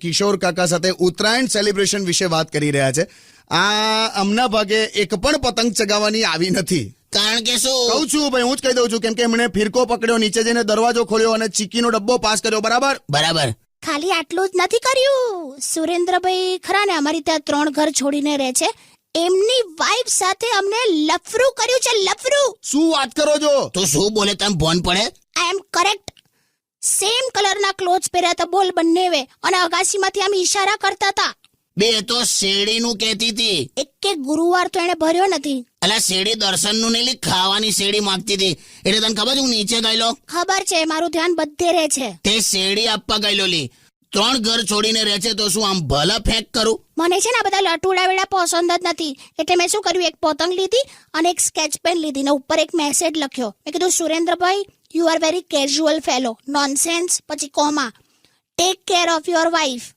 કિશોર કાકા સાથે ઉત્તરાયણ સેલિબ્રેશન વિશે વાત કરી રહ્યા છે. આ અમના ભાગે એક પણ પતંગ ચગાવવાની આવી નથી. કારણ કે શું? કહું છું ભાઈ, હું જ કહી દઉં છું, કેમ કે એમણે ફિરકો પકડ્યો, નીચે જઈને દરવાજો ખોલ્યો અને ચીકીનો ડબ્બો પાસ કર્યો. બરાબર બરાબર. ખાલી આટલું જ નથી કર્યું. સુરેન્દ્રભાઈ ખરા ને અમારી ત્યાં 3 ઘર છોડીને રહે છે, એમની વાઈફ સાથે અમને લફરું કર્યું છે. લફરું. શું વાત કરો છો? તો શું બોલે, તમે ફોન પડે? આઈ એમ કરેક્ટ. સેમ કલરના ક્લોથ્સ પહેર્યા હતા બોલ બંનેવે, અને અગાસીમાંથી આમ ઈશારા કરતા હતા. બે તો શેરડીનું કહેતી હતી. એક ગુરુવાર તો એને ભર્યો નથી. અલા શેરડી દર્શનનું નહીં લી, ખાવાની શેરડી માંગતી હતી. એટલે તને ખબર છે હું નીચે ગયેલો? ખબર છે, મારું ધ્યાન બધે રહે છે. તે શેરડી આપવા ગયેલો લી. 3 ઘર છોડીને રહે છે તો શું આમ ભલા ફેંક કરું? મને છે ને આ બધા લટુડા વેડા પસંદ જ નથી, એટલે મેં શું કર્યું, એક પતંગ લીધી અને એક સ્કેચ પેન લીધી ને ઉપર એક મેસેજ લખ્યો. મેં કીધું Surendrabhai, you are very casual fellow, nonsense, પછી comma, take care of your wife.